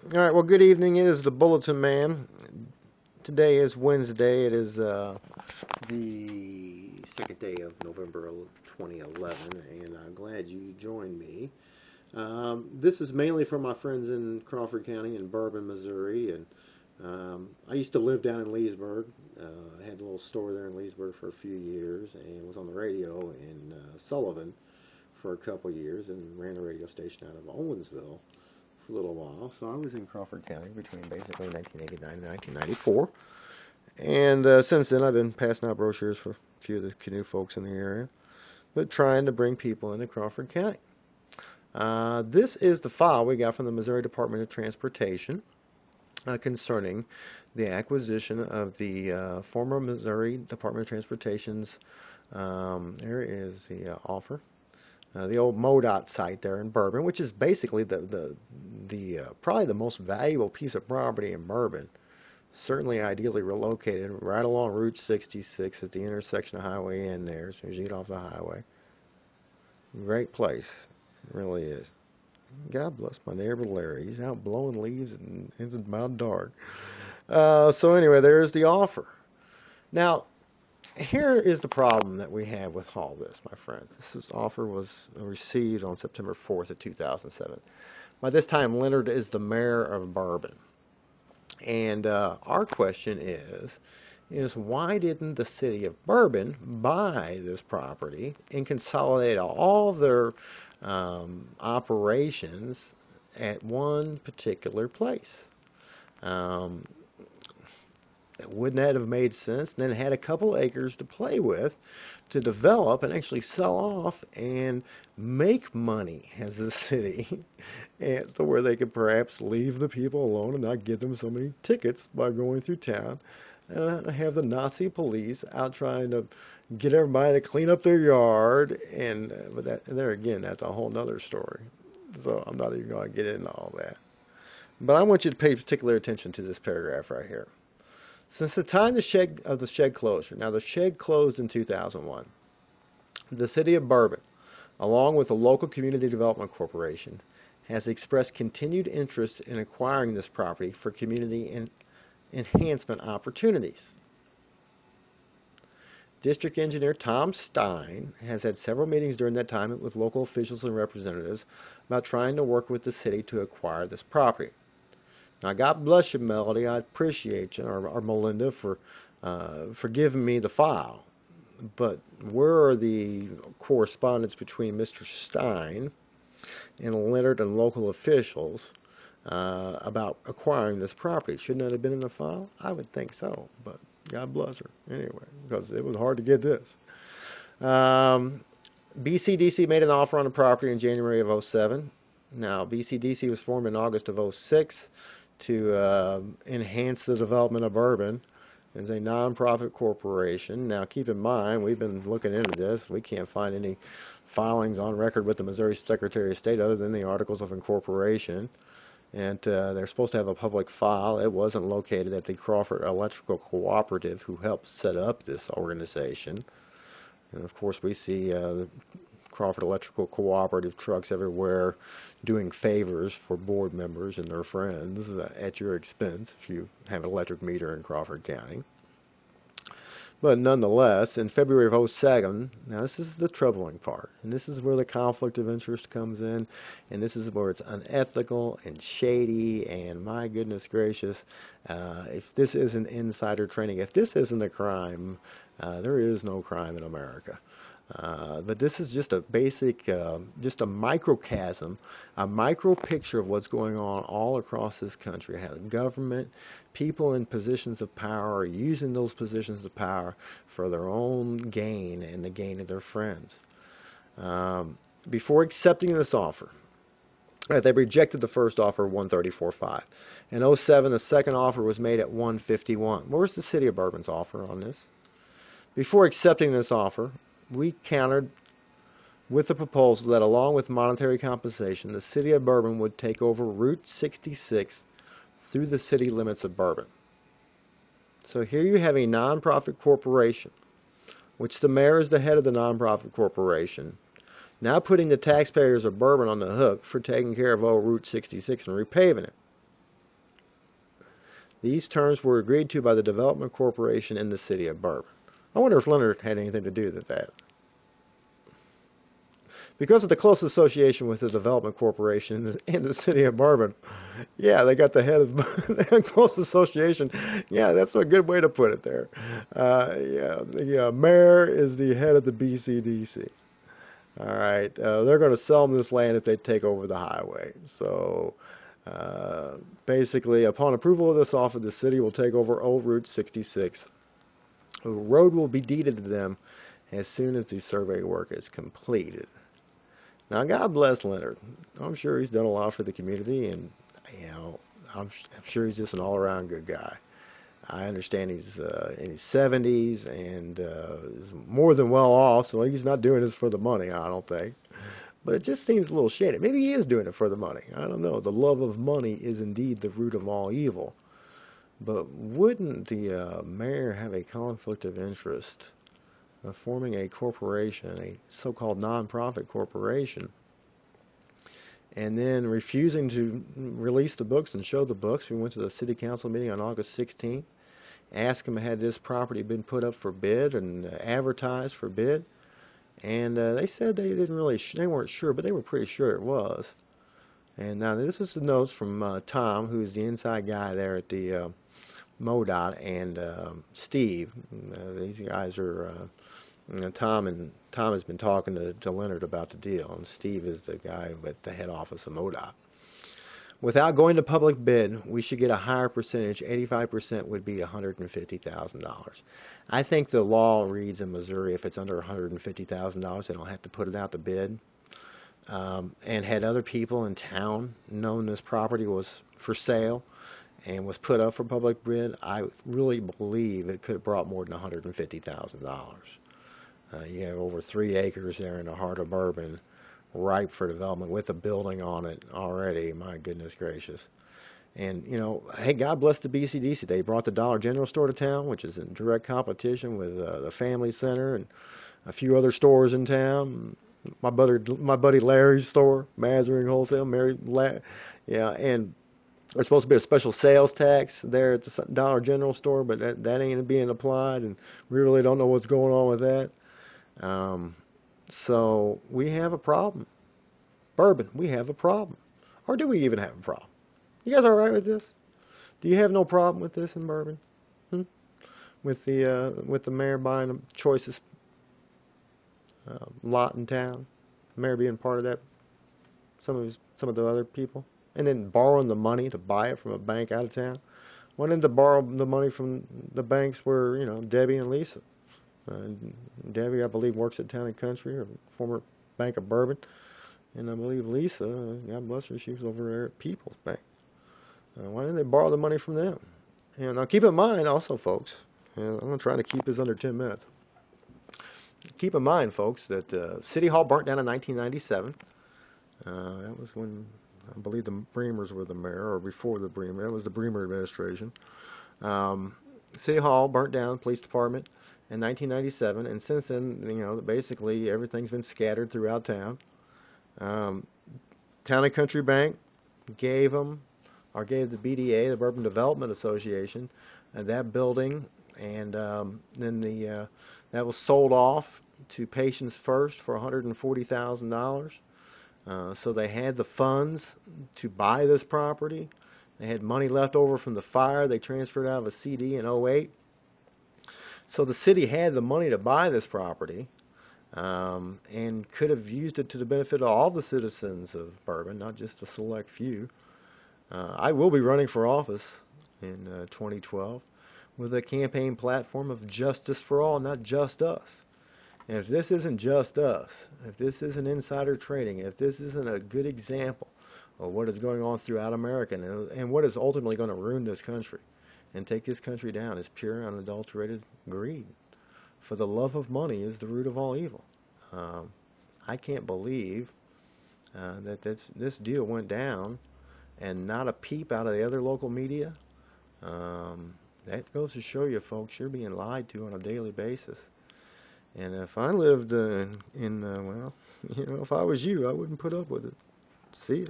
All right, well, good evening. It is the Bulletin Man. Today is Wednesday. It is the second day of November 2011, and I'm glad you joined me. This is mainly for my friends in Crawford County in Bourbon, Missouri, and I used to live down in Leesburg. I had a little store there in Leesburg for a few years, and was on the radio in Sullivan for a couple years, and ran a radio station out of Owensville for a little while. So I was in Crawford County between basically 1989 and 1994. And since then, I've been passing out brochures for a few of the canoe folks in the area, but trying to bring people into Crawford County. This is the file we got from the Missouri Department of Transportation concerning the acquisition of the former Missouri Department of Transportation's, there is the offer, the old MoDOT site there in Bourbon, which is basically the probably the most valuable piece of property in Bourbon. Certainly ideally relocated right along Route 66 at the intersection of Highway N there, as soon as you get off the highway. Great place. It really is. God bless my neighbor Larry. He's out blowing leaves and it's about dark. So anyway, there's the offer. Now, here is the problem that we have with all this, my friends. Offer was received on September 4th of 2007. By this time, Leonard is the mayor of Bourbon. And our question is why didn't the city of Bourbon buy this property and consolidate all their operations at one particular place? Wouldn't that have made sense? And then had a couple acres to play with to develop and actually sell off and make money as a city, and so where they could perhaps leave the people alone and not give them so many tickets by going through town, and have the Nazi police out trying to get everybody to clean up their yard. And but that, and there again, that's a whole nother story. So I'm not even going to get into all that. But I want you to pay particular attention to this paragraph right here. Since the time the shed closure, now the shed closed in 2001, the City of Bourbon, along with the local Community Development Corporation, has expressed continued interest in acquiring this property for community enhancement opportunities. District Engineer Tom Stein has had several meetings during that time with local officials and representatives about trying to work with the city to acquire this property. Now, God bless you, Melody. I appreciate you, or Melinda, for giving me the file. But where are the correspondence between Mr. Stein and Leonard and local officials about acquiring this property? Shouldn't that have been in the file? I would think so, but God bless her anyway, because it was hard to get this. BCDC made an offer on the property in January of 07. Now, BCDC was formed in August of 06 to enhance the development of Bourbon as a nonprofit corporation. Now, keep in mind, we've been looking into this. We can't find any filings on record with the Missouri Secretary of State other than the Articles of Incorporation. And they're supposed to have a public file. It wasn't located at the Crawford Electrical Cooperative, who helped set up this organization. And of course, we see Crawford Electrical Cooperative trucks everywhere doing favors for board members and their friends at your expense if you have an electric meter in Crawford County. But nonetheless, in February of 07, now this is the troubling part, and this is where the conflict of interest comes in, and this is where it's unethical and shady, and my goodness gracious, if this isn't insider trading, if this isn't a crime, there is no crime in America. But this is just a basic, just a microcosm, a micro picture of what's going on all across this country. How government, people in positions of power are using those positions of power for their own gain and the gain of their friends. Before accepting this offer, they rejected the first offer, 134.5. In 07, the second offer was made at 151. Where's the City of Bourbon's offer on this? Before accepting this offer, we countered with the proposal that along with monetary compensation, the City of Bourbon would take over Route 66 through the city limits of Bourbon. So here you have a nonprofit corporation, which the mayor is the head of the nonprofit corporation, now putting the taxpayers of Bourbon on the hook for taking care of old Route 66 and repaving it. These terms were agreed to by the Development Corporation in the City of Bourbon. I wonder if Leonard had anything to do with that. Because of the close association with the Development Corporation in the City of Bourbon, yeah, they got the head of close association. Yeah, that's a good way to put it there. Yeah, the mayor is the head of the BCDC. All right, they're going to sell them this land if they take over the highway. So basically, upon approval of this offer, the city will take over Old Route 66. The road will be deeded to them as soon as the survey work is completed. Now, God bless Leonard. I'm sure he's done a lot for the community, and you know, I'm sure he's just an all-around good guy. I understand he's in his 70s and is more than well off, so he's not doing this for the money, I don't think. But it just seems a little shady. Maybe he is doing it for the money. I don't know. The love of money is indeed the root of all evil. But wouldn't the mayor have a conflict of interest of forming a corporation, a so-called nonprofit corporation, and then refusing to release the books and show the books? We went to the city council meeting on August 16th, asked them had this property been put up for bid and advertised for bid, and they said they didn't really, they weren't sure, but they were pretty sure it was. And now this is the notes from Tom, who's the inside guy there at the MoDOT, and Steve. These guys are Tom has been talking to Leonard about the deal, and Steve is the guy at the head office of MoDOT. Without going to public bid, we should get a higher percentage. 85% would be $150,000. I think the law reads in Missouri if it's under $150,000, they don't have to put it out to bid. And had other people in town known this property was for sale and was put up for public bid, I really believe it could have brought more than $150,000. You have over 3 acres there in the heart of Bourbon, ripe for development with a building on it already. My goodness gracious. And, you know, hey, God bless the BCDC. They brought the Dollar General store to town, which is in direct competition with the Family Center and a few other stores in town. My buddy Larry's store, Mazering Wholesale, yeah, and there's supposed to be a special sales tax there at the Dollar General store, but that ain't being applied, and we really don't know what's going on with that. So we have a problem. Bourbon, we have a problem. Or do we even have a problem? You guys all right with this? Do you have no problem with this in Bourbon? With the mayor buying the choicest lot in town, the mayor being part of that, some of the other people, and then borrowing the money to buy it from a bank out of town. Wanting to borrow the money from the banks were, you know, Debbie and Lisa. Debbie, I believe, works at Town and Country, or former Bank of Bourbon, and I believe Lisa, God bless her, she was over there at People's Bank. Why didn't they borrow the money from them? And now keep in mind also, folks, and I'm trying to keep this under 10 minutes. Keep in mind, folks, that City Hall burnt down in 1997. That was when I believe the Bremers were the mayor, or before the Bremer. That was the Bremer administration. City Hall burnt down, police department, in 1997, and since then, you know, basically everything's been scattered throughout town. Town and Country Bank gave the BDA, the Bourbon Development Association, that building, and then that was sold off to Patients First for $140,000. So they had the funds to buy this property. They had money left over from the fire. They transferred out of a CD in '08. So the city had the money to buy this property, and could have used it to the benefit of all the citizens of Bourbon, not just a select few. I will be running for office in 2012 with a campaign platform of justice for all, not just us. And if this isn't just us, if this isn't insider trading, if this isn't a good example of what is going on throughout America and what is ultimately going to ruin this country and take this country down, is pure unadulterated greed. For the love of money is the root of all evil. I can't believe that this deal went down and not a peep out of the other local media. That goes to show you, folks, you're being lied to on a daily basis. And if I lived well, you know, if I was you, I wouldn't put up with it. See ya.